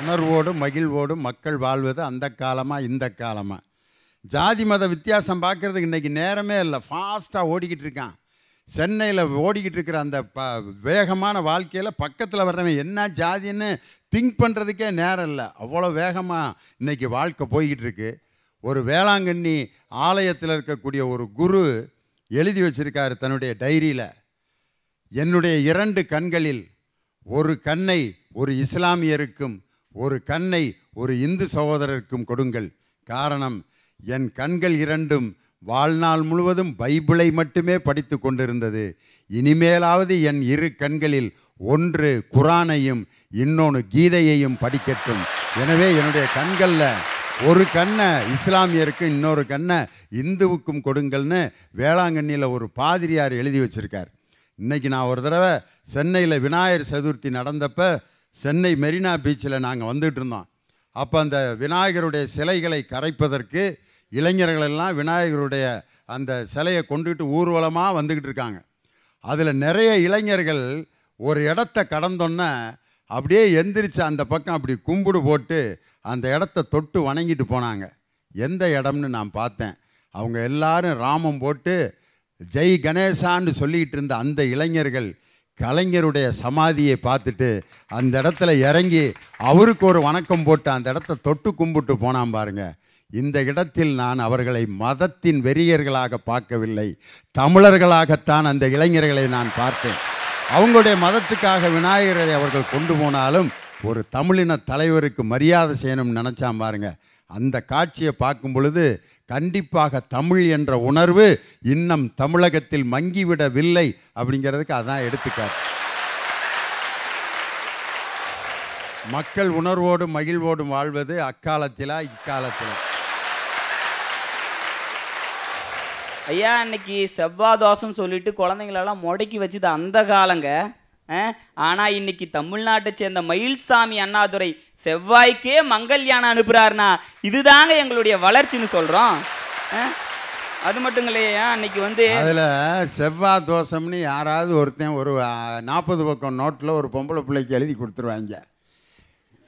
உணர்வோடும் மகிழ்வோடும் மக்கள் வாழ்வது அந்த காலமாக இந்த காலமாக. ஜாதி மத வித்தியாசம் பார்க்குறதுக்கு இன்றைக்கி நேரமே இல்லை. ஃபாஸ்ட்டாக ஓடிக்கிட்டு இருக்கான். சென்னையில் ஓடிக்கிட்டு இருக்கிற அந்த வேகமான வாழ்க்கையில் பக்கத்தில் வர்றவன் என்ன ஜாதின்னு திங்க் பண்ணுறதுக்கே நேரம் இல்லை. அவ்வளோ வேகமாக இன்றைக்கி வாழ்க்கை போய்கிட்டு இருக்கு. ஒரு வேளாங்கண்ணி ஆலயத்தில் இருக்கக்கூடிய ஒரு குரு எழுதி வச்சிருக்காரு தன்னுடைய டைரியில், என்னுடைய 2 கண்களில் ஒரு கண்ணை ஒரு இஸ்லாமியருக்கும் ஒரு கண்ணை ஒரு இந்து சகோதரருக்கும் கொடுங்கள். காரணம், என் கண்கள் 2ம் வாழ்நாள் முழுவதும் பைபிளை மட்டுமே படித்து கொண்டிருந்தது. இனிமேலாவது என் 2 கண்களில் ஒன்று குரானையும் இன்னொன்று கீதையையும் படிக்கட்டும். எனவே என்னுடைய கண்களில் ஒரு கண்ணை இஸ்லாமியருக்கும் இன்னொரு கண்ணை இந்துவுக்கும் கொடுங்கள்னு வேளாங்கண்ணியில் ஒரு பாதிரியார் எழுதி வச்சுருக்கார். இன்றைக்கி நான் ஒரு தடவை சென்னையில் விநாயகர் சதுர்த்தி நடந்தப்போ சென்னை மெரினா பீச்சில் நாங்கள் வந்துட்டு இருந்தோம். அப்போ அந்த விநாயகருடைய சிலைகளை கரைப்பதற்கு இளைஞர்களெல்லாம் விநாயகருடைய அந்த சிலையை கொண்டுட்டு ஊர்வலமாக வந்துக்கிட்டு இருக்காங்க. அதில் நிறைய இளைஞர்கள் ஒரு இடத்த கடந்தோன்னே அப்படியே எந்திரிச்சு அந்த பக்கம் அப்படி கும்பிடு போட்டு அந்த இடத்த தொட்டு வணங்கிட்டு போனாங்க. எந்த இடம்னு நான் பார்த்தேன். அவங்க எல்லாரும் ராமம் போட்டு ஜெய் கணேசான்னு சொல்லிகிட்டு இருந்த அந்த இளைஞர்கள் கலைஞருடைய சமாதியை பார்த்துட்டு அந்த இடத்துல இறங்கி அவருக்கு ஒரு வணக்கம் போட்டு அந்த இடத்த தொட்டு கும்பிட்டு போனான் பாருங்க. இந்த இடத்தில் நான் அவர்களை மதத்தின் வெறியர்களாக பார்க்கவில்லை, தமிழர்களாகத்தான் அந்த இளைஞர்களை நான் பார்த்தேன். அவங்களுடைய மதத்துக்காக விநாயகரை அவர்கள் கொண்டு போனாலும் ஒரு தமிழின தலைவருக்கு மரியாதை செய்யணும்னு நினச்சான் பாருங்க. அந்த காட்சியை பார்க்கும் பொழுது கண்டிப்பாக தமிழ் என்ற உணர்வு இன்னும் தமிழகத்தில் மங்கிவிடவில்லை அப்படிங்கிறதுக்கு அதான் எடுத்துக்காட்டு. மக்கள் உணர்வோடும் மகிழ்வோடும் வாழ்வது அக்காலத்திலா இக்காலத்திலா? ஐயா, இன்னைக்கு செவ்வாய் தோசைன்னு சொல்லிட்டு குழந்தைங்களெல்லாம் முடக்கி வச்சுது அந்த காலங்க. ஆனால் இன்னைக்கு தமிழ்நாட்டை சேர்ந்த மயில்சாமி அண்ணாதுரை செவ்வாய்க்கே மங்கல்யானம் அனுப்புகிறாருனா இதுதாங்க எங்களுடைய வளர்ச்சின்னு சொல்கிறோம். அது மட்டும் இல்லையா, அன்னைக்கு அதில் செவ்வாய் தோசைன்னு யாராவது ஒருத்தன் ஒரு 40 பக்கம் நோட்டில் ஒரு பொம்பளை பிள்ளைக்கு எழுதி கொடுத்துருவாங்க,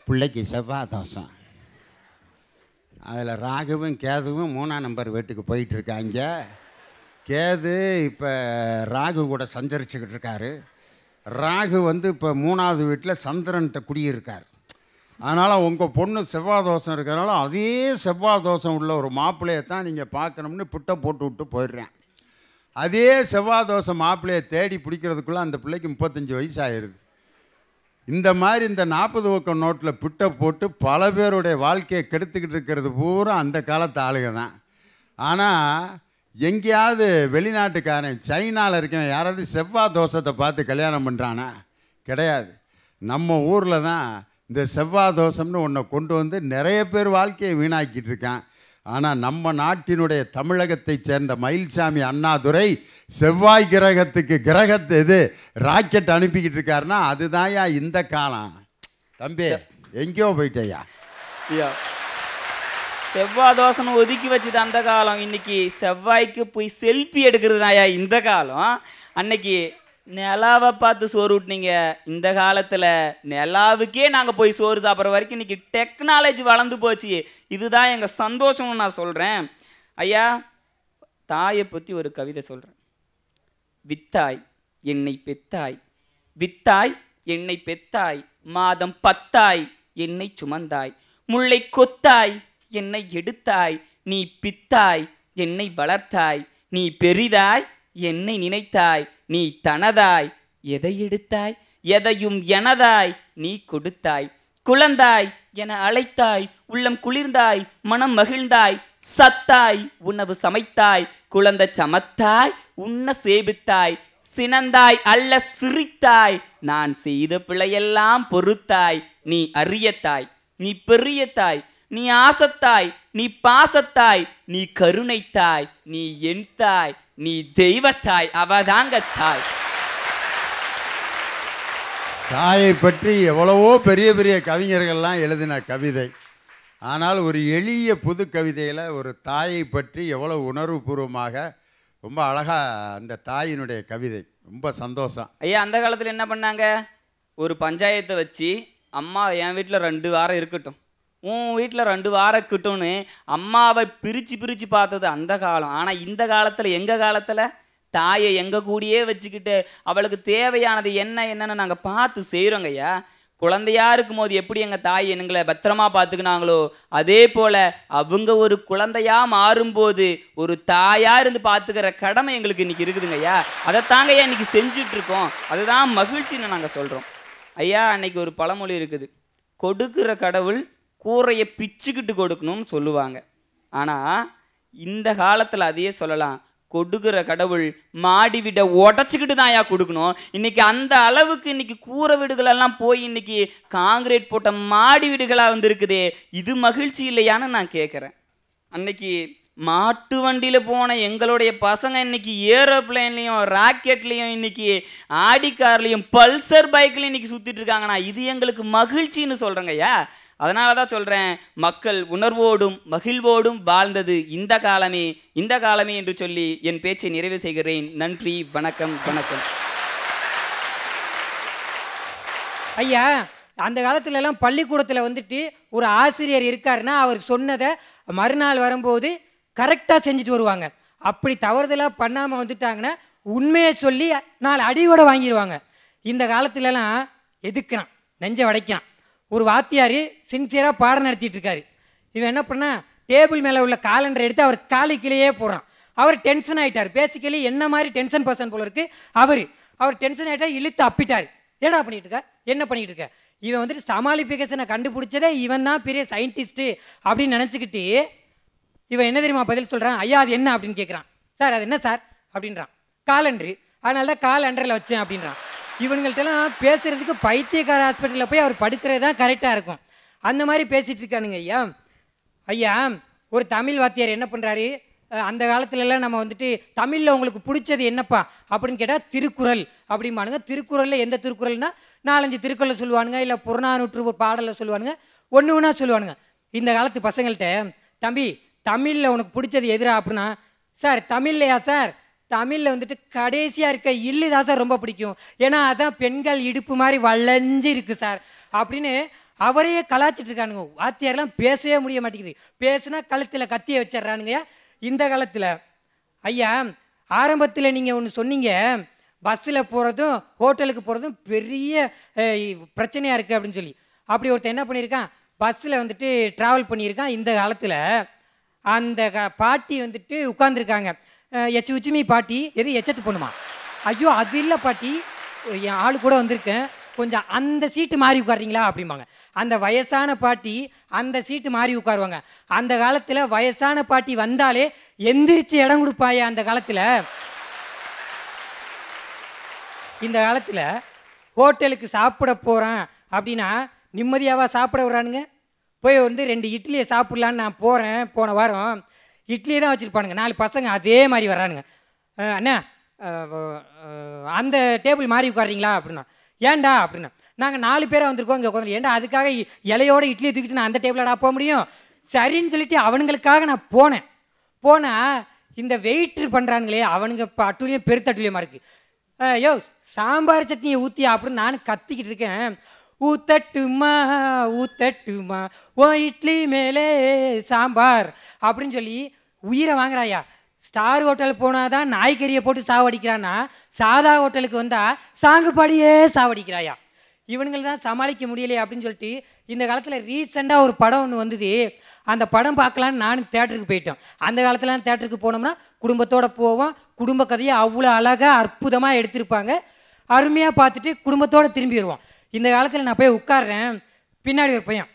பிள்ளைக்கு செவ்வாய் தோசை. அதில் ராகுவும் கேதுவும் 3ஆம் நம்பர் வீட்டுக்கு போயிட்டுருக்காங்க. கேது இப்போ ராகு கூட சஞ்சரிச்சுக்கிட்டு இருக்காரு. ராகு இப்போ 3ஆவது வீட்டில் சந்திரன்கிட்ட குடியிருக்கார். அதனால் உங்கள் பொண்ணு செவ்வாய் தோஷம் இருக்கிறனால அதே செவ்வாய் தோஷம் உள்ள ஒரு மாப்பிள்ளையை தான் நீங்கள் பார்க்கணும்னு பிட்டை போட்டு விட்டு போயிடுறேன். அதே செவ்வாய் தோஷம் மாப்பிள்ளையை தேடி பிடிக்கிறதுக்குள்ளே அந்த பிள்ளைக்கு 35 வயசு ஆயிடுது. இந்த மாதிரி இந்த 40 பக்கம் நோட்டில் பிட்டை போட்டு பல பேருடைய வாழ்க்கையை கெடுத்துக்கிட்டு இருக்கிறது பூரா அந்த காலத்து ஆளுக தான். ஆனால் எங்கேயாவது வெளிநாட்டுக்காரன் சைனாவில் இருக்கவன் யாராவது செவ்வாய் தோஷத்தை பார்த்து கல்யாணம் பண்ணுறானா? கிடையாது. நம்ம ஊரில் தான் இந்த செவ்வாய் தோஷம்னு ஒன்றை கொண்டு வந்து நிறைய பேர் வாழ்க்கையை வீணாக்கிட்டு இருக்கான். ஆனால் நம்ம நாட்டினுடைய தமிழகத்தை சேர்ந்த மயில்சாமி அண்ணாதுரை செவ்வாய் கிரகத்தை இது ராக்கெட் அனுப்பிக்கிட்டு இருக்காருன்னா அதுதான்யா இந்த காலம். தம்பி எங்கேயோ போயிட்டேயா. செவ்வாய் தோசைன்னு ஒதுக்கி வச்சுது அந்த காலம். இன்னைக்கு செவ்வாய்க்கு போய் செல்ஃபி எடுக்கிறதாயா இந்த காலம். அன்னைக்கு நிலாவை பார்த்து சோறு விட்டுனீங்க. இந்த காலத்தில் நிலாவுக்கே நாங்கள் போய் சோறு சாப்பிட்ற வரைக்கும் இன்றைக்கி டெக்னாலஜி வளர்ந்து போச்சு. இதுதான் எங்கள் சந்தோஷம்னு நான் சொல்கிறேன். ஐயா, தாயை பற்றி ஒரு கவிதை சொல்கிறேன். வித்தாய் என்னை பெத்தாய், வித்தாய் என்னை பெத்தாய், மாதம் 10ஆய் என்னை சுமந்தாய், முல்லை கொத்தாய் என்னை எடுத்தாய், நீ பித்தாய் என்னை வளர்த்தாய், நீ பெரிதாய் என்னை நினைத்தாய், நீ தனதாய் எதை எடுத்தாய், எதையும் எனதாய் நீ கொடுத்தாய், குழந்தாய் என அழைத்தாய், உள்ளம் குளிர்ந்தாய், மனம் மகிழ்ந்தாய், சத்தாய் உணவு சமைத்தாய், குழந்தை சமத்தாய் உண்ண சேபித்தாய், சினந்தாய் அல்ல சிரித்தாய், நான் செய்த பிழையெல்லாம் பொறுத்தாய், நீ அரியத்தாய், நீ பெரியத்தாய், நீ ஆசத்தாய், நீ பாசத்தாய், நீ கருணைத்தாய், நீ என் தாய், நீ தெய்வத்தாய், அவதாங்க தாய். தாயை பற்றி எவ்வளவோ பெரிய பெரிய கவிஞர்கள்லாம் எழுதின கவிதை. ஆனால் ஒரு எளிய புது கவிதையில் ஒரு தாயை பற்றி எவ்வளோ உணர்வுபூர்வமாக ரொம்ப அழகாக அந்த தாயினுடைய கவிதை. ரொம்ப சந்தோஷம். ஐயா, அந்த காலத்தில் என்ன பண்ணாங்க? ஒரு பஞ்சாயத்தை வச்சு அம்மா என் வீட்டில் 2 வாரம் இருக்கட்டும், உன் வீட்டில் 2 வாரம் இருக்கட்டும்னு அம்மாவை பிரித்து பார்த்தது அந்த காலம். ஆனால் இந்த காலத்தில், எங்கள் காலத்தில் தாயை எங்கள் கூடயே வச்சுக்கிட்டு அவளுக்கு தேவையானது என்னன்னு நாங்கள் பார்த்து செய்கிறோங்க ஐயா. குழந்தையா இருக்கும்போது எப்படி எங்கள் தாய் எங்களை பத்திரமா பார்த்துக்கினாங்களோ, அதே போல் அவங்க ஒரு குழந்தையா மாறும்போது ஒரு தாயாக இருந்து பார்த்துக்கிற கடமை எங்களுக்கு இன்றைக்கி இருக்குதுங்க ஐயா. அதைத்தாங்க ஐயா இன்றைக்கி செஞ்சிட்ருக்கோம். அதுதான் மகிழ்ச்சின்னு நாங்கள் சொல்கிறோம் ஐயா. அன்னைக்கு ஒரு பழமொழி இருக்குது, கொடுக்குற கடவுள் கூரையை பிச்சுக்கிட்டு கொடுக்கணும்னு சொல்லுவாங்க. ஆனால் இந்த காலத்தில் அதையே சொல்லலாம், கொடுக்குற கடவுள் மாடி வீடை உடச்சிக்கிட்டு தான் ஐயா கொடுக்கணும். இன்றைக்கி அந்த அளவுக்கு இன்றைக்கி கூரை வீடுகளெல்லாம் போய் இன்றைக்கி காங்கிரீட் போட்ட மாடி வீடுகளாக வந்துருக்குதே, இது மகிழ்ச்சி இல்லையான்னு நான் கேட்குறேன். அன்னைக்கு மாட்டு வண்டியில் போன எங்களுடைய பசங்க இன்றைக்கி ஏரோப்ளைன்லேயும் ராக்கெட்லேயும் இன்றைக்கி ஆடி கார்லேயும் பல்சர் பைக்லையும் இன்றைக்கி சுற்றிட்டு இருக்காங்கண்ணா. இது எங்களுக்கு மகிழ்ச்சின்னு சொல்கிறேங்க ஐயா. அதனால தான் சொல்கிறேன், மக்கள் உணர்வோடும் மகிழ்வோடும் வாழ்ந்தது இந்த காலமே என்று சொல்லி என் பேச்சை நிறைவு செய்கிறேன். நன்றி, வணக்கம். ஐயா, அந்த காலத்துலலாம் பள்ளிக்கூடத்தில் வந்துட்டு ஒரு ஆசிரியர் இருக்காருன்னா அவர் சொன்னதை மறுநாள் வரும்போது கரெக்டாக செஞ்சுட்டு வருவாங்க. அப்படி தவறுதலாக பண்ணாமல் வந்துட்டாங்கன்னா உண்மையை சொல்லி 4 அடி கூட வாங்கிடுவாங்க. இந்த காலத்துலலாம் எதுக்குறான், நெஞ்சை வடைக்கிறான். ஒரு வாத்தியார் சின்சியராக பாடம் நடத்திட்டு இருக்காரு. இவன் என்ன பண்ணா, டேபிள் மேலே உள்ள காலண்டரை எடுத்து அவர் காலுக்கிலேயே போடுறான். அவர் டென்ஷன் ஆகிட்டார். பேசிக்கலி என்ன மாதிரி டென்ஷன் பர்சன் போல இருக்கு அவர் டென்ஷன் ஆகிட்டார், இழுத்து அப்பிட்டார். என்ன பண்ணிட்டு இருக்க இவன் வந்துட்டு சமாளிஃபிகேஷனை கண்டுபிடிச்சதே இவன் தான் பெரிய சயின்டிஸ்ட்டு அப்படின்னு நினச்சிக்கிட்டு இவன் என்ன தெரியுமா பதில் சொல்கிறான், ஐயா அது என்ன அப்படின்னு கேட்குறான். சார் அது என்ன சார் அப்படின்றான். காலண்டரு, அதனால தான் காலண்டரில் வச்சேன் அப்படின்றான். இவங்கள்ட்டெல்லாம் பேசுகிறதுக்கு பைத்தியக்கார ஹாஸ்பிட்டலில் போய் அவர் படுக்கிறது தான் கரெக்டாக இருக்கும். அந்த மாதிரி பேசிகிட்டு இருக்கானுங்க ஐயா. ஒரு தமிழ் வாத்தியார் என்ன பண்ணுறாரு, அந்த காலத்துலலாம் நம்ம வந்துட்டு தமிழில் உங்களுக்கு பிடிச்சது என்னப்பா அப்படின்னு கேட்டால் திருக்குறள் அப்படிம்பானுங்க. திருக்குறளில் எந்த திருக்குறள்னா 4-5 திருக்குறளை சொல்லுவானுங்க, இல்லை புறநானூற்று ஒரு பாடலை சொல்லுவானுங்க, ஒன்று சொல்லுவானுங்க. இந்த காலத்து பசங்கள்கிட்ட, தம்பி தமிழில் உனக்கு பிடிச்சது எதிரா அப்படின்னா, சார் தமிழ்லையா சார், தமிழில் வந்துட்டு கடைசியாக இருக்க இல்லு தான் சார் ரொம்ப பிடிக்கும், ஏன்னா அதான் பெண்கள் இடுப்பு மாதிரி வளைஞ்சு இருக்குது சார் அப்படின்னு அவரையே கலாச்சிட்டு இருக்கானுங்க. வாத்தியாரெலாம் பேசவே முடிய மாட்டேங்குது. பேசுனா கழுத்தில் கத்தியை வச்சிட்றானுங்க. இந்த காலத்தில் ஐயா, ஆரம்பத்தில் நீங்கள் ஒன்று சொன்னீங்க, பஸ்ஸில் போகிறதும் ஹோட்டலுக்கு போகிறதும் பெரிய பிரச்சனையாக இருக்குது அப்படின்னு சொல்லி. அப்படி ஒருத்தர் என்ன பண்ணியிருக்கான், பஸ்ஸில் வந்துட்டு ட்ராவல் பண்ணியிருக்கான். இந்த காலத்தில் அந்த பாட்டி வந்துட்டு உட்காந்துருக்காங்க. உச்சிமி பாட்டி, எது எச்சத்து பொண்ணுமா, ஐயோ அது இல்லை பாட்டி, என் ஆள் கூட வந்திருக்கேன், கொஞ்சம் அந்த சீட்டு மாறி உட்காருறீங்களா அப்படிம்பாங்க. அந்த வயசான பாட்டி அந்த சீட்டு மாறி உட்காருவாங்க. அந்த காலத்தில் வயசான பாட்டி வந்தாலே எந்திரிச்சு இடம் கொடுப்பாய. அந்த காலத்தில் இந்த காலத்தில் ஹோட்டலுக்கு சாப்பிட போகிறேன் அப்படின்னா நிம்மதியாவா சாப்பிட விட்றானுங்க. போய் வந்து 2 இட்லியை சாப்பிட்லான்னு நான் போகிறேன், போன வாரம் இட்லியை தான் வச்சுருப்பானுங்க. 4 பசங்க அதே மாதிரி வர்றானுங்க. அண்ணா அந்த டேபிள் மாறி உட்காருறீங்களா அப்படின்னா, ஏன்டா அப்படின்னா, நாங்கள் 4 பேராக வந்திருக்கோம் இங்கே உட்காந்து, ஏன்டா அதுக்காக இலையோட இட்லியை தூக்கிட்டு நான் அந்த டேபிளடா போக முடியும், சரின்னு சொல்லிட்டு அவனுங்களுக்காக நான் போனால் இந்த வெயிட்ரு பண்ணுறானுங்களே அவனுங்க இப்போ அட்டுலியும் பெருத்தட்டுலியமாக இருக்குது. யோ சாம்பார் சட்னியை ஊற்றியா அப்படின்னு நான் கத்திக்கிட்டு இருக்கேன். ஊத்தட்டுமா ஓ இட்லி மேலே சாம்பார் அப்படின்னு சொல்லி உயிரை வாங்குறாயா. ஸ்டார் ஹோட்டல் போனால் தான் நாய்க்கறியை போட்டு சாவடிக்கிறான்னா, சாதா ஹோட்டலுக்கு வந்தால் சாங்குபாடியே சாவடிக்கிறாயா. இவனுங்கள் தான் சமாளிக்க முடியலையே அப்படின்னு சொல்லிட்டு இந்த காலத்தில் ரீசெண்டாக ஒரு படம் ஒன்று வந்தது. அந்த படம் பார்க்கலான்னு நானும் தேட்டருக்கு போயிட்டோம். அந்த காலத்துலாம் தேட்டருக்கு போனோம்னா குடும்பத்தோடு போவோம். குடும்ப கதையை அவ்வளோ அழகாக அற்புதமாக எடுத்திருப்பாங்க. அருமையாக பார்த்துட்டு குடும்பத்தோடு திரும்பி வருவோம். இந்த காலத்தில் நான் போய் உட்கார்றேன், பின்னாடி ஒரு பையன்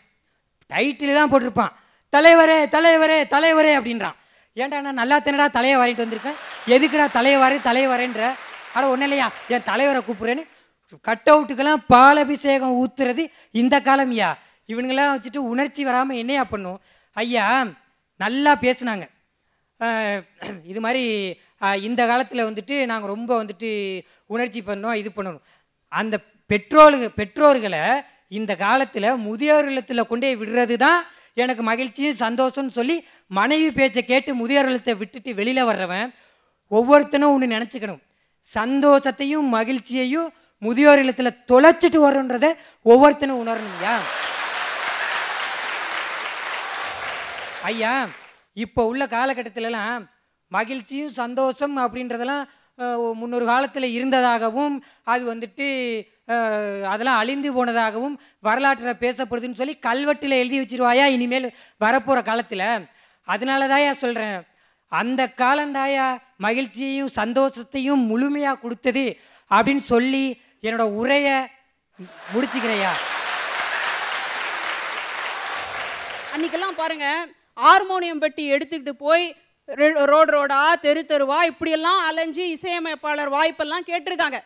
டைட்டில் தான் போட்டிருப்பான், தலைவரே தலைவரே தலைவரே அப்படின்றான். ஏன்டா நான் நல்லா தானடா தலையை வரைட்டு வந்திருக்கேன், எதுக்குடா தலைவரேன்ற, அட ஒன்றும் இல்லையா என் தலைவரை கூப்பிட்றேன்னு கட் அவுட்டுக்கெல்லாம் பாலபிஷேகம் ஊற்றுறது இந்த காலம்யா. இவனுங்களாம் வச்சுட்டு உணர்ச்சி வராமல் என்னையா பண்ணும். ஐயா நல்லா பேசுனாங்க. இது மாதிரி இந்த காலத்தில் வந்துட்டு நாங்கள் ரொம்ப வந்துட்டு உணர்ச்சி பண்ணோம், இது பண்ணணும். அந்த பெற்றோர்களை இந்த காலத்தில் முதியோர் இல்லத்தில் கொண்டே விடுறது தான் எனக்கு மகிழ்ச்சியும் சந்தோஷம்னு சொல்லி மனைவி பேச்சை கேட்டு முதியோர் இல்லத்தை விட்டுட்டு வெளியில் வர்றவன் ஒவ்வொருத்தனும் ஒன்று நினச்சிக்கணும். சந்தோஷத்தையும் மகிழ்ச்சியையும் முதியோர் இல்லத்தில் தொலைச்சிட்டு வரோன்றதை ஒவ்வொருத்தனும் உணரணும்யா. ஐயா, இப்போ உள்ள காலகட்டத்திலலாம் மகிழ்ச்சியும் சந்தோஷம் அப்படின்றதெல்லாம் முன்னொரு காலத்தில் இருந்ததாகவும் அது வந்துட்டு அதெல்லாம் அழிந்து போனதாகவும் வரலாற்றில் பேசப்படுதுன்னு சொல்லி கல்வெட்டில் எழுதி வச்சிருவாயா இனிமேல் வரப்போகிற காலத்தில். அதனால தாயா சொல்கிறேன், அந்த காலந்தாயா மகிழ்ச்சியையும் சந்தோஷத்தையும் முழுமையாக கொடுத்தது அப்படின்னு சொல்லி என்னோட உரையை முடிச்சுக்கிறையா. அன்னைக்கெல்லாம் பாருங்க, ஹார்மோனியம் பெட்டி எடுத்துக்கிட்டு போய் ரோடா தெரு தெருவா இப்படியெல்லாம் அலைஞ்சு இசையமைப்பாளர் வாய்ப்பெல்லாம் கேட்டிருக்காங்க.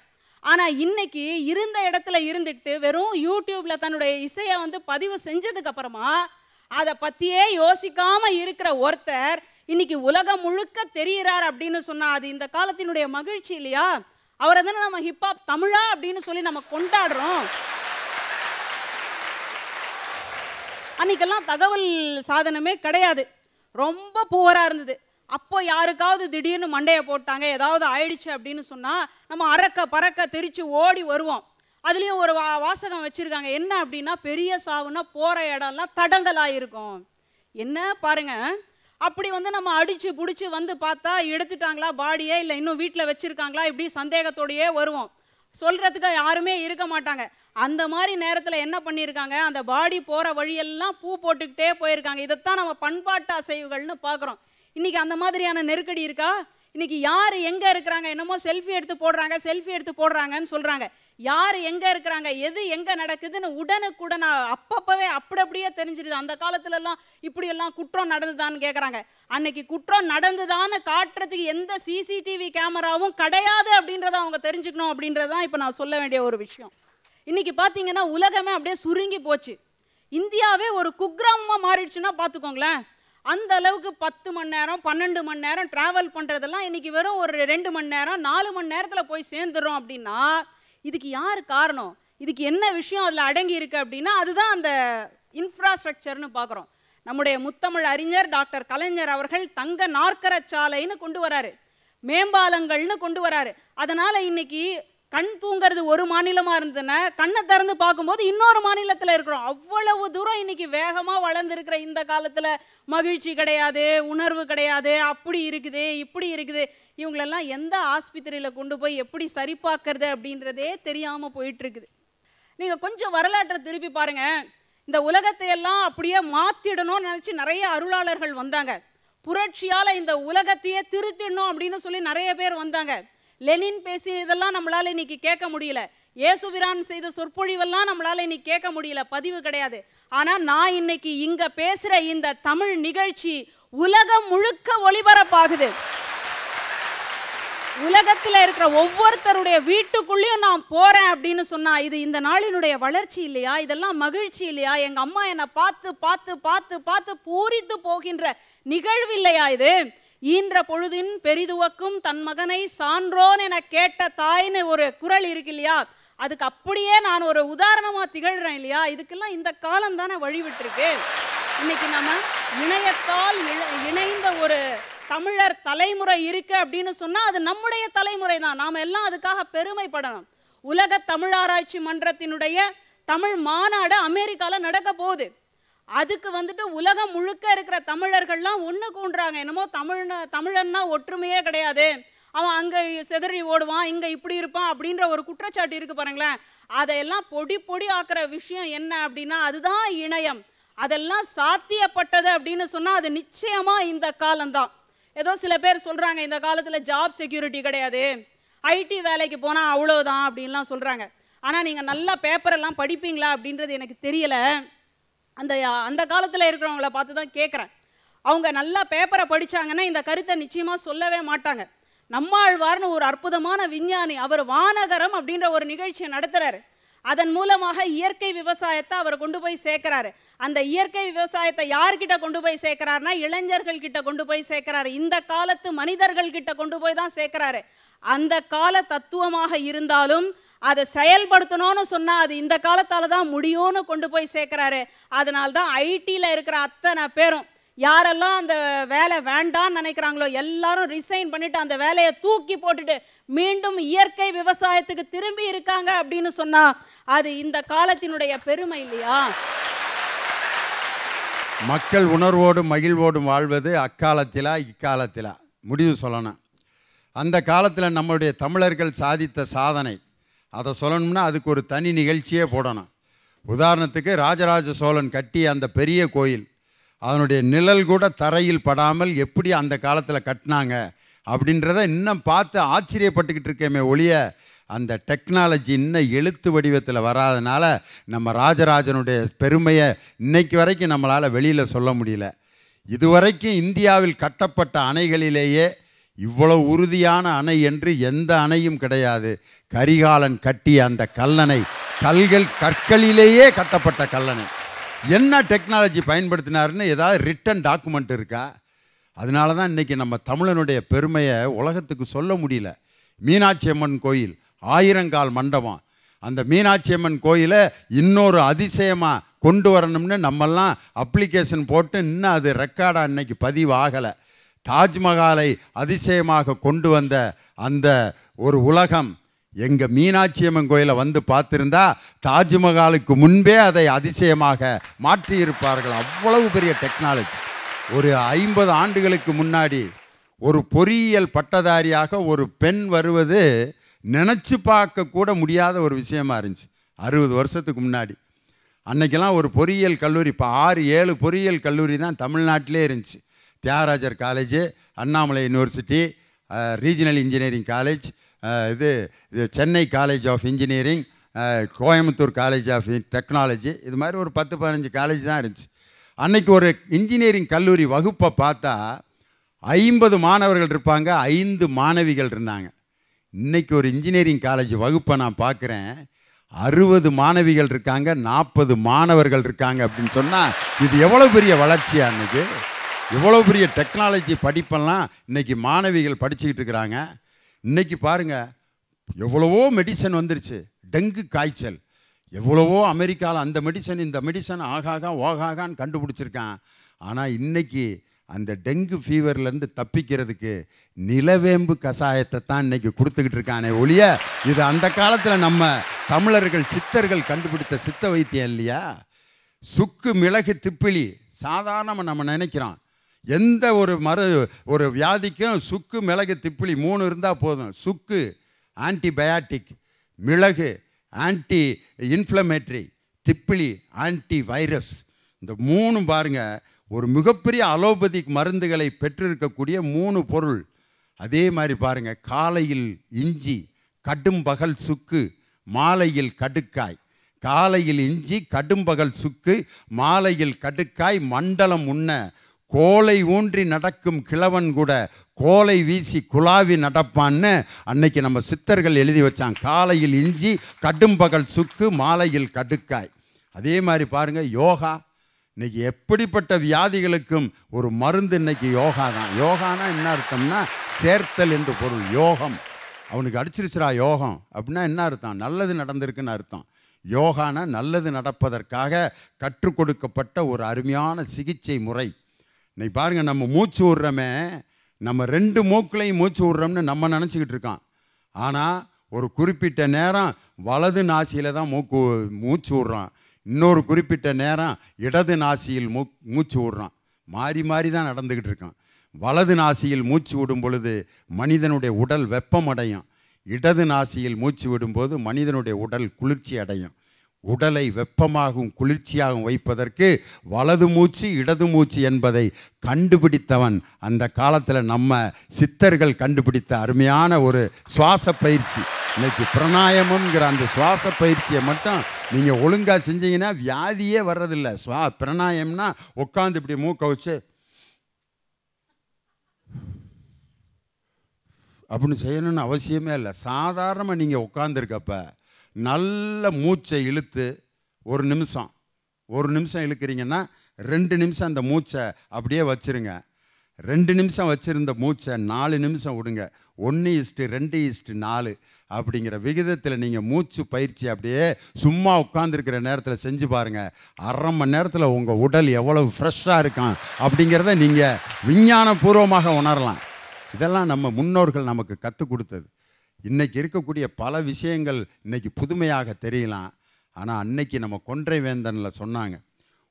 ஆனால் இன்னைக்கு இருந்த இடத்துல இருந்துட்டு வெறும் யூடியூப்ல தன்னுடைய இசையை பதிவு செஞ்சதுக்கு அப்புறமா அதை பற்றியே யோசிக்காம இருக்கிற ஒருத்தர் இன்னைக்கு உலகம் முழுக்க தெரிகிறார் அப்படின்னு சொன்னா அது இந்த காலத்தினுடைய மகிழ்ச்சி இல்லையா? அவரை தானே நம்ம ஹிப்ஹாப் தமிழா அப்படின்னு சொல்லி நம்ம கொண்டாடுறோம். அன்னைக்கெல்லாம் தகவல் சாதனமே கிடையாது, ரொம்ப புவராக இருந்தது. அப்போ யாருக்காவது திடீர்னு மண்டையை போட்டாங்க, ஏதாவது ஆயிடுச்சு அப்படின்னு சொன்னால் நம்ம அறக்க பறக்க தெரிச்சு ஓடி வருவோம். அதுலேயும் ஒரு வாசகம் வச்சுருக்காங்க, என்ன அப்படின்னா, பெரிய சாவுன்னா போகிற இடம்லாம் தடங்கலாக இருக்கும். என்ன பாருங்க, அப்படி நம்ம அடித்து பிடிச்சி பார்த்தா எடுத்துட்டாங்களா பாடியே, இல்லை இன்னும் வீட்டில் வச்சுருக்காங்களா, இப்படி சந்தேகத்தோடையே வருவோம். சொல்கிறதுக்கு யாருமே இருக்க மாட்டாங்க. அந்த மாதிரி நேரத்தில் என்ன பண்ணியிருக்காங்க, அந்த பாடி போகிற வழியெல்லாம் பூ போட்டுக்கிட்டே போயிருக்காங்க. இதைத்தான் நம்ம பண்பாட்டு அசைவுகள்னு பார்க்குறோம். இன்றைக்கி அந்த மாதிரியான நெருக்கடி இருக்கா? இன்றைக்கி யார் எங்கே இருக்கிறாங்க, என்னமோ செல்ஃபி எடுத்து போடுறாங்கன்னு சொல்கிறாங்க. யார் எங்கே இருக்கிறாங்க, எது எங்கே நடக்குதுன்னு உடனுக்குடன் அப்பப்பவே அப்படியே தெரிஞ்சிடுது. அந்த காலத்துலலாம் இப்படியெல்லாம் குற்றம் நடந்துதான்னு கேட்குறாங்க. அன்னைக்கு குற்றம் நடந்துதான்னு காட்டுறதுக்கு எந்த சிசிடிவி கேமராவும் கிடையாது அப்படின்றத அவங்க தெரிஞ்சுக்கணும். அப்படின்றதான் இப்போ நான் சொல்ல வேண்டிய ஒரு விஷயம். இன்றைக்கி பார்த்தீங்கன்னா உலகமே அப்படியே சுருங்கி போச்சு. இந்தியாவே ஒரு குக்கிராமமாக மாறிடுச்சுன்னா பார்த்துக்கோங்களேன். அந்த அளவுக்கு 10 மணி நேரம் 12 மணி நேரம் ட்ராவல் பண்ணுறதெல்லாம் இன்றைக்கி வெறும் ஒரு 2 மணி நேரம் 4 மணி நேரத்தில் போய் சேர்ந்துடும். அப்படின்னா இதுக்கு யார் காரணம், இதுக்கு என்ன விஷயம் அதில் அடங்கி இருக்குது அப்படின்னா அதுதான் அந்த இன்ஃப்ராஸ்ட்ரக்சர்னு பார்க்குறோம். நம்முடைய முத்தமிழ் அறிஞர் டாக்டர் கலைஞர் அவர்கள் தங்க நாற்கரச்சாலைன்னு கொண்டு வராரு, மேம்பாலங்கள்னு கொண்டு வராரு. அதனால் இன்னைக்கு கண் தூங்கிறது ஒரு மாநிலமாக இருந்ததுன்னா கண்ணை திறந்து பார்க்கும்போது இன்னொரு மாநிலத்தில் இருக்கிறோம். அவ்வளவு தூரம் இன்னைக்கு வேகமாக வளர்ந்துருக்கிற இந்த காலத்தில் மகிழ்ச்சி கிடையாது, உணர்வு கிடையாது, அப்படி இருக்குது இப்படி இருக்குது. இவங்களெல்லாம் எந்த ஆஸ்பத்திரியில் கொண்டு போய் எப்படி சரிபார்க்கறது அப்படின்றதே தெரியாமல் போயிட்டுருக்குது. நீங்கள் கொஞ்சம் வரலாற்றை திருப்பி பாருங்கள். இந்த உலகத்தையெல்லாம் அப்படியே மாற்றிடணும்னு நினச்சி நிறைய அருளாளர்கள் வந்தாங்க. புரட்சியால் இந்த உலகத்தையே திருத்திடணும் அப்படின்னு சொல்லி நிறைய பேர் வந்தாங்க. லெனின் பேசியதெல்லாம் நம்மளால இன்னைக்கு கேட்க முடியல. இயேசுபிரான் செய்த சொற்பொழிவெல்லாம் நம்மளால இன்னைக்கு கேட்க முடியல, பதிவு கிடையாது. ஆனால் நான் இன்னைக்கு இங்கே பேசுகிற இந்த தமிழ் நிகழ்ச்சி உலகம் முழுக்க ஒளிபரப்பாகுது. உலகத்தில் இருக்கிற ஒவ்வொருத்தருடைய வீட்டுக்குள்ளேயும் நான் போகிறேன் அப்படின்னு சொன்னால் இது இந்த நாளினுடைய வளர்ச்சி இல்லையா? இதெல்லாம் மகிழ்ச்சி இல்லையா? எங்கள் அம்மா என்னை பார்த்து பார்த்து பார்த்து பார்த்து பூரித்து போகின்ற நிகழ்வு இல்லையா இது? ஈன்ற பொழுதின் பெரிதுவக்கும் தன் மகனை சான்றோன் என கேட்ட தாய்னு ஒரு குரல் இருக்கு இல்லையா? அதுக்கு அப்படியே நான் ஒரு உதாரணமாக திகழ்கிறேன் இல்லையா? இதுக்கெல்லாம் இந்த காலம் தானே வழிவிட்டுருக்கு. இன்னைக்கு நம்ம இணையத்தால் இணைந்த ஒரு தமிழர் தலைமுறை இருக்கு அப்படின்னு சொன்னால் அது நம்முடைய தலைமுறை தான். நாம் எல்லாம் அதுக்காக பெருமைப்படணும். உலக தமிழாராய்ச்சி மன்றத்தினுடைய தமிழ் மாநாடு அமெரிக்காவில் நடக்க போகுது. அதுக்கு உலகம் முழுக்க இருக்கிற தமிழர்கள்லாம் ஒன்று கூண்டுறாங்க. என்னமோ தமிழன்னா ஒற்றுமையே கிடையாது, அவன் அங்கே செதறி ஓடுவான், இங்கே இப்படி இருப்பான் அப்படின்ற ஒரு குற்றச்சாட்டு இருக்குது பாருங்களேன். அதையெல்லாம் பொடி பொடி ஆக்குற விஷயம் என்ன அப்படின்னா அதுதான் இணையம். அதெல்லாம் சாத்தியப்பட்டது அப்படின்னு சொன்னால் அது நிச்சயமாக இந்த காலம்தான். ஏதோ சில பேர் சொல்கிறாங்க இந்த காலத்தில் ஜாப் செக்யூரிட்டி கிடையாது, ஐடி வேலைக்கு போனால் அவ்வளோதான் அப்படின்லாம் சொல்கிறாங்க. ஆனால் நீங்கள் நல்லா பேப்பரெல்லாம் படிப்பீங்களா அப்படின்றது எனக்கு தெரியலை. அந்த காலத்தில் இருக்கிறவங்கள பார்த்து தான் கேட்குறேன். அவங்க நல்லா பேப்பரை படித்தாங்கன்னா இந்த கருத்தை நிச்சயமாக சொல்லவே மாட்டாங்க. நம்மாழ்வார்னு ஒரு அற்புதமான விஞ்ஞானி, அவர் வானகரம் அப்படின்ற ஒரு நிகழ்ச்சியை நடத்துகிறாரு. அதன் மூலமாக இயற்கை விவசாயத்தை அவர் கொண்டு போய் சேர்க்கிறாரு. அந்த இயற்கை விவசாயத்தை யார்கிட்ட கொண்டு போய் சேர்க்கிறாருன்னா இளைஞர்கள் கிட்ட கொண்டு போய் சேர்க்கிறாரு. இந்த காலத்து மனிதர்கள் கிட்ட கொண்டு போய் தான் சேர்க்கிறாரு. அந்த கால தத்துவமாக இருந்தாலும் அதை செயல்படுத்தணும்னு சொன்னால் அது இந்த காலத்தால் தான் முடியும்னு கொண்டு போய் சேர்க்குறாரு. அதனால தான் ஐடியில் இருக்கிற அத்தனை பேரும் யாரெல்லாம் அந்த வேலை வேண்டான்னு நினைக்கிறாங்களோ எல்லாரும் ரிசைன் பண்ணிட்டு அந்த வேலையை தூக்கி போட்டுட்டு மீண்டும் இயற்கை விவசாயத்துக்கு திரும்பி இருக்காங்க அப்படின்னு சொன்னா அது இந்த காலத்தினுடைய பெருமை இல்லையா? மக்கள் உணர்வோடும் மகிழ்வோடும் வாழ்வது அக்காலத்திலா இக்காலத்திலா முடிவு சொல்லணும். அந்த காலத்தில் நம்மளுடைய தமிழர்கள் சாதித்த சாதனை அதை சொல்லணும்னா அதுக்கு ஒரு தனி நிகழ்ச்சியே போடணும். உதாரணத்துக்கு ராஜராஜ சோழன் கட்டிய அந்த பெரிய கோயில், அதனுடைய நிழல் கூட தரையில் படாமல் எப்படி அந்த காலத்தில் கட்டினாங்க அப்படின்றத இன்னும் பார்த்து ஆச்சரியப்பட்டுக்கிட்டு இருக்கேமே ஒழிய அந்த டெக்னாலஜி இன்னும் எழுத்து வடிவத்தில் வராதனால நம்ம ராஜராஜனுடைய பெருமையை இன்னைக்கு வரைக்கும் நம்மளால் வெளியில் சொல்ல முடியல. இதுவரைக்கும் இந்தியாவில் கட்டப்பட்ட அணைகளிலேயே இவ்வளவு உறுதியான அணை என்று எந்த அணையும் கிடையாது. கரிகாலன் கட்டிய அந்த கல்லணை கற்களிலேயே கட்டப்பட்ட கல்லணை. என்ன டெக்னாலஜி பயன்படுத்தினாருன்னு ஏதாவது ரிட்டன் டாக்குமெண்ட் இருக்கா? அதனால தான் இன்றைக்கி நம்ம தமிழனுடைய பெருமையை உலகத்துக்கு சொல்ல முடியல. மீனாட்சி அம்மன் கோயில் 1000 கால் மண்டபம், அந்த மீனாட்சி அம்மன் கோயிலை இன்னொரு அதிசயமாக கொண்டு வரணும்னு நம்மெல்லாம் அப்ளிகேஷன் போட்டு இன்னும் அது ரெக்கார்டாக இன்னைக்கு பதிவு ஆகலை. தாஜ்மஹாலை அதிசயமாக கொண்டு வந்த அந்த ஒரு உலகம் எங்கள் மீனாட்சி அம்மன் கோயிலை வந்து பார்த்துருந்தா தாஜ்மஹாலுக்கு முன்பே அதை அதிசயமாக மாற்றியிருப்பார்கள். அவ்வளவு பெரிய டெக்னாலஜி. ஒரு 50 ஆண்டுகளுக்கு முன்னாடி ஒரு பொறியியல் பட்டதாரியாக ஒரு பெண் வருவது நினச்சி பார்க்க கூட முடியாத ஒரு விஷயமா இருந்துச்சு 60 வருஷத்துக்கு முன்னாடி. அன்றைக்கெல்லாம் ஒரு பொறியியல் கல்லூரி, இப்போ 6-7 பொறியியல் கல்லூரி தான் தமிழ்நாட்டிலே இருந்துச்சு. Thiagarajar college, Annamalai university, regional engineering college, இது Chennai college of engineering, Coimbatore college of technology, இது மாதிரி ஒரு 10-15 காலேஜ் தான் இருந்துச்சு. அன்றைக்கி ஒரு இன்ஜினியரிங் கல்லூரி வகுப்பை பார்த்தா 50 மாணவர்கள் இருப்பாங்க, 5 மாணவிகள் இருந்தாங்க. இன்றைக்கி ஒரு இன்ஜினியரிங் காலேஜ் வகுப்பை நான் பார்க்குறேன், 60 மாணவிகள் இருக்காங்க, 40 மாணவர்கள் இருக்காங்க. அப்படின்னு சொன்னால் இது எவ்வளோ பெரிய வளர்ச்சியாக அன்றைக்கி, எவ்வளோ பெரிய டெக்னாலஜி படிப்பெல்லாம் இன்றைக்கி மாணவிகள் படிச்சுக்கிட்டு இருக்கிறாங்க. இன்றைக்கி பாருங்கள், எவ்வளவோ மெடிசன் வந்துருச்சு. டெங்கு காய்ச்சல் எவ்வளவோ அமெரிக்காவில் அந்த மெடிசன் இந்த மெடிசன் ஆகாகா ஓகாகான்னு கண்டுபிடிச்சிருக்கான். ஆனால் இன்றைக்கி அந்த டெங்கு ஃபீவர்லேருந்து தப்பிக்கிறதுக்கு நிலவேம்பு கஷாயத்தை தான் இன்றைக்கி கொடுத்துக்கிட்டு இருக்கானே ஒழிய இது அந்த காலத்தில் நம்ம தமிழர்கள் சித்தர்கள் கண்டுபிடித்த சித்த வைத்தியம் இல்லையா. சுக்கு மிளகு திப்பிலி சாதாரணமாக நம்ம நினைக்கிறோம். எந்த ஒரு வியாதிக்கும் சுக்கு மிளகு திப்பிலி 3 இருந்தால் போதும். சுக்கு ஆன்டிபயாட்டிக், மிளகு ஆன்டி இன்ஃப்ளமேட்டரி, திப்பிலி ஆன்டி வைரஸ். இந்த 3 பாருங்கள் ஒரு மிகப்பெரிய அலோபதிக் மருந்துகளை பெற்றிருக்கக்கூடிய 3 பொருள். அதே மாதிரி பாருங்கள், காலையில் இஞ்சி, கடும்பகல் சுக்கு, மாலையில் கடுக்காய். காலையில் இஞ்சி, கடும்பகல் சுக்கு, மாலையில் கடுக்காய், மண்டலம் உண்ண கோலை ஊன்றி நடக்கும் கிழவன் கூட கோலை வீசி குலாவி நடப்பான்னு அன்னைக்கு நம்ம சித்தர்கள் எழுதி வச்சாங்க. காலையில் இஞ்சி, கடும்பகல் சுக்கு, மாலையில் கடுக்காய். அதே மாதிரி பாருங்கள், யோகா. இன்றைக்கி எப்படிப்பட்ட வியாதிகளுக்கும் ஒரு மருந்து இன்னைக்கு யோகா தான். யோகானா என்ன அர்த்தம்னா சேர்த்தல் என்று பொருள். யோகம், அவனுக்கு அடிச்சிருச்சுரா யோகம் அப்படின்னா என்ன அர்த்தம்? நல்லது நடந்திருக்குன்னு அர்த்தம். யோகானா நல்லது நடப்பதற்காக கற்றுக் கொடுக்கப்பட்ட ஒரு அருமையான சிகிச்சை முறை. இன்னைக்கு பாருங்கள், நம்ம மூச்சு விட்றோமே, நம்ம 2 மூக்குலையும் மூச்சு விட்றோம்னு நம்ம நினச்சிக்கிட்டு இருக்கோம். ஆனால் ஒரு குறிப்பிட்ட நேரம் வலது நாசியில் தான் மூச்சு விட்றோம், இன்னொரு குறிப்பிட்ட நேரம் இடது நாசியில் மூச்சு விட்றோம். மாறி மாறி தான் நடந்துக்கிட்டு இருக்கோம். வலது நாசியில் மூச்சு விடும் பொழுது மனிதனுடைய உடல் வெப்பமடையும், இடது நாசியில் மூச்சு விடும்போது மனிதனுடைய உடல் குளிர்ச்சி அடையும். உடலை வெப்பமாகவும் குளிர்ச்சியாகவும் வைப்பதற்கு வலது மூச்சு இடது மூச்சு என்பதை கண்டுபிடித்தவன் அந்த காலத்தில் நம்ம சித்தர்கள் கண்டுபிடித்த அருமையான ஒரு சுவாச பயிற்சி. இன்னைக்கு பிராணாயாமம்ங்கிற அந்த சுவாச பயிற்சியை மட்டும் நீங்கள் ஒழுங்காக செஞ்சீங்கன்னா வியாதியே வர்றதில்லை. பிராணாயாமம்னா உட்காந்து இப்படி மூக்கை வச்சு அப்படின்னு செய்யணும்னு அவசியமே இல்லை. சாதாரணமாக நீங்கள் உட்காந்துருக்கப்ப நல்ல மூச்சை இழுத்து ஒரு நிமிஷம் இழுக்கிறீங்கன்னா 2 நிமிஷம் அந்த மூச்சை அப்படியே வச்சுருங்க. 2 நிமிஷம் வச்சுருந்த மூச்சை 4 நிமிஷம் விடுங்க. 1:2:4 அப்படிங்கிற விகிதத்தில் நீங்கள் மூச்சு பயிற்சி அப்படியே சும்மா உட்காந்துருக்கிற நேரத்தில் செஞ்சு பாருங்கள். அரை மணி நேரத்தில் உங்கள் உடல் எவ்வளவு ஃப்ரெஷ்ஷாக இருக்கான் அப்படிங்கிறத நீங்கள் விஞ்ஞானபூர்வமாக உணரலாம். இதெல்லாம் நம்ம முன்னோர்கள் நமக்கு கற்றுக் கொடுத்தது. இன்றைக்கி இருக்கக்கூடிய பல விஷயங்கள் இன்றைக்கி புதுமையாக தெரியலாம். ஆனால் அன்னைக்கு நம்ம கொன்றை வேந்தனில் சொன்னாங்க,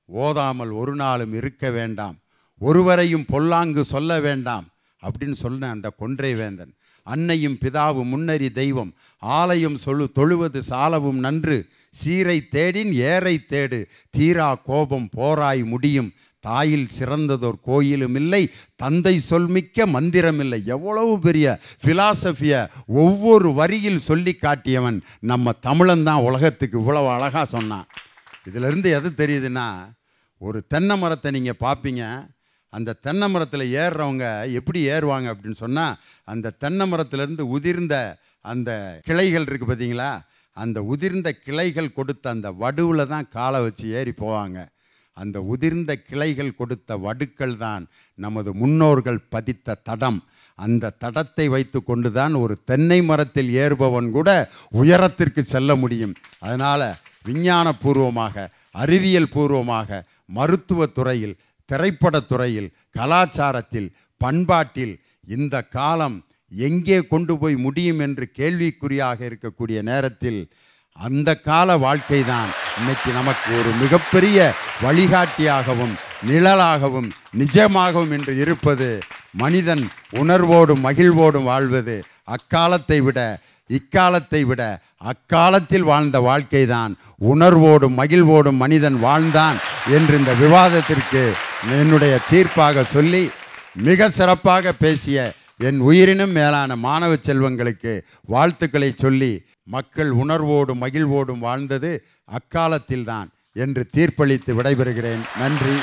ஓதாமல் ஒரு நாளும் இருக்க வேண்டாம், ஒருவரையும் பொல்லாங்கு சொல்ல வேண்டாம் அப்படின்னு சொன்ன அந்த கொன்றை வேந்தன், அன்னையும் பிதாவும் முன்னறி தெய்வம், ஆலயம் தொழுவது சாலவும் நன்று, சீரை தேடின் ஏரை தேடு, தீரா கோபம் போராய் முடியும், தாயில் சிறந்ததோர் கோயிலும் இல்லை, தந்தை சொல்மிக்க மந்திரம் இல்லை. எவ்வளவு பெரிய ஃபிலாசபியை ஒவ்வொரு வரியில் சொல்லி காட்டியவன் நம்ம தமிழன் தான். உலகத்துக்கு இவ்வளவு அழகாக சொன்னான். இதிலிருந்து எது தெரியுதுன்னா, ஒரு தென்னை மரத்தை நீங்கள் பார்ப்பீங்க. அந்த தென்னை மரத்தில் ஏறுறவங்க எப்படி ஏறுவாங்க அப்படின்னு சொன்னால், அந்த தென்னை மரத்துலேருந்து உதிர்ந்த அந்த கிளைகள் இருக்குது பார்த்தீங்களா, அந்த உதிர்ந்த கிளைகள் கொடுத்த அந்த வடுவில் தான் காலை வச்சு ஏறி போவாங்க. அந்த உதிர்ந்த கிளைகள் கொடுத்த வடுக்கள் தான் நமது முன்னோர்கள் பதித்த தடம். அந்த தடத்தை வைத்து கொண்டு தான் ஒரு தென்னை மரத்தில் ஏறுபவன் கூட உயரத்திற்கு செல்ல முடியும். அதனால் விஞ்ஞானபூர்வமாக, அறிவியல் பூர்வமாக, மருத்துவத்துறையில், திரைப்படத்துறையில், கலாச்சாரத்தில், பண்பாட்டில் இந்த காலம் எங்கே கொண்டு போய் முடியும் என்று கேள்விக்குறியாக இருக்கக்கூடிய நேரத்தில் அந்த கால வாழ்க்கை தான் இன்னைக்கு நமக்கு ஒரு மிகப்பெரிய வழிகாட்டியாகவும் நிழலாகவும் நிஜமாகவும் என்று இருப்பது. மனிதன் உணர்வோடும் மகிழ்வோடும் வாழ்வது அக்காலத்தை விட இக்காலத்தை விட அக்காலத்தில் வாழ்ந்த வாழ்க்கை தான் உணர்வோடும் மகிழ்வோடும் மனிதன் வாழ்ந்தான் என்று இந்த விவாதத்திற்கு என்னுடைய தீர்ப்பாக சொல்லி, மிக சிறப்பாக பேசிய என் உயிரினும் மேலான மாணவ செல்வங்களுக்கு வாழ்த்துக்களை சொல்லி, மக்கள் உணர்வோடும் மகிழ்வோடும் வாழ்ந்தது அக்காலத்தில்தான் என்று தீர்ப்பளித்து விடைபெறுகிறேன். நன்றி.